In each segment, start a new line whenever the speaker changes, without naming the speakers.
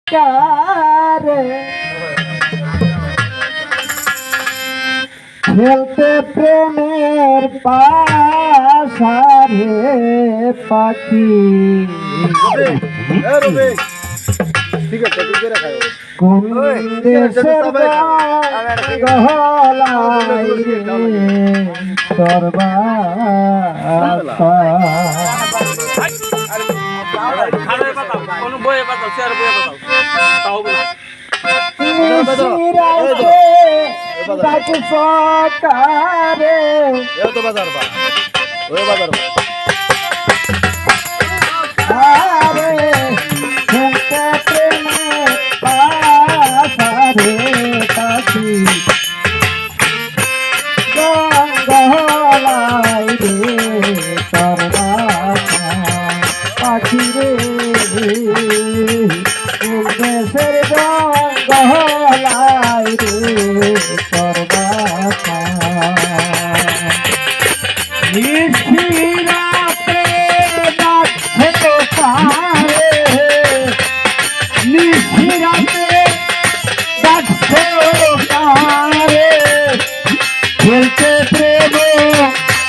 কারে খেলতে প্রেমের পাশারে পাখি কোন দেশের গহলাই তোর বাসা পাখি রে দেশের গহলাই রে সর্বাসা নিশিরাতে ডাকছে তো কারে নিশিরাতে ডাকছে কারে খেলতে প্রেম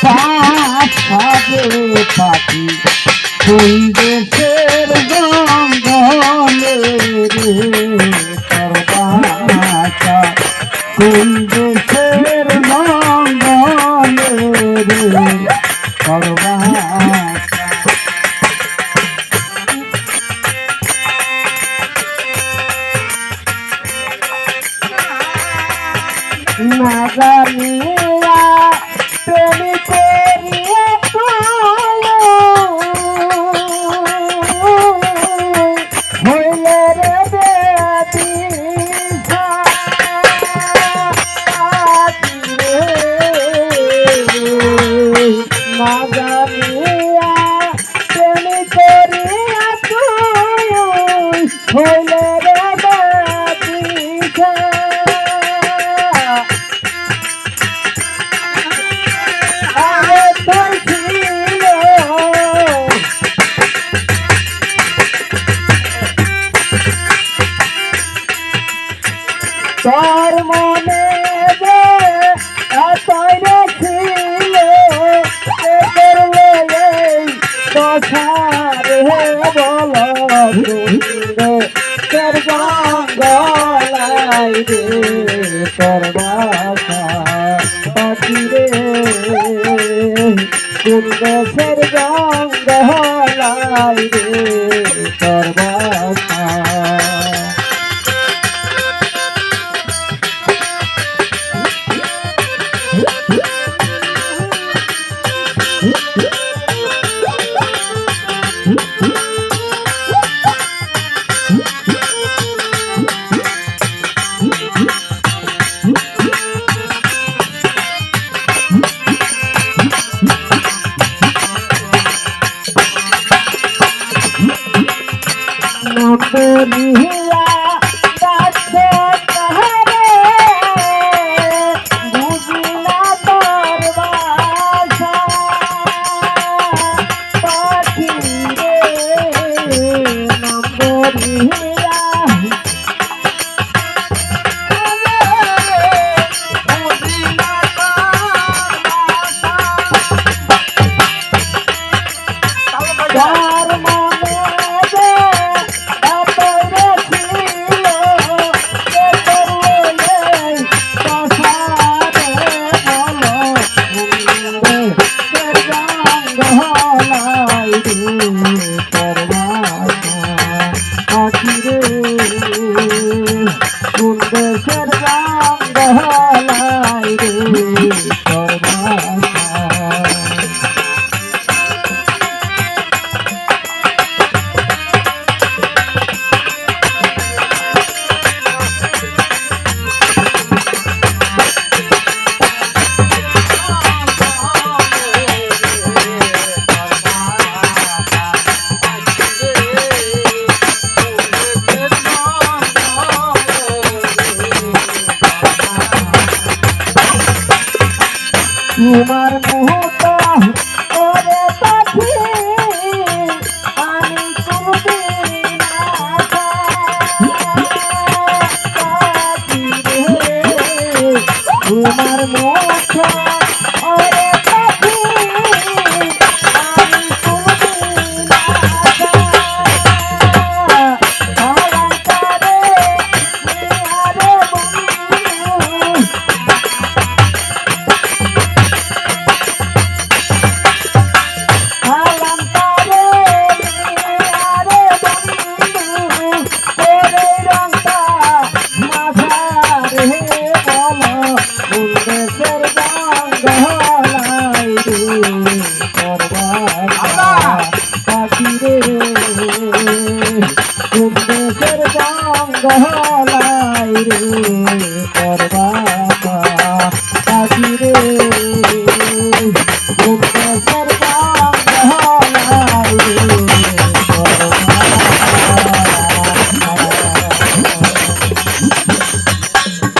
পাখি পাখি কোন দেশের জঙ্গলে রে সর্বাসা কোন দেশের জঙ্গলে রে সর্বাসা না জানিয়া প্রেমী করিয়া তোর মনে যে এতই ছিল দশারে বল তোর গঙ্গলাই রে তোর বাসা পাখি রে কোন দেশের গঙ্গলাই রে তোর বাসা বলিয়া ডাকছে কারে বুঝিলা তোর বাসা পাখি রে নাম বলিয়া বুঝিলা তোর বাসা ফুলের জঙ্গলাই রে করবা পাখি রে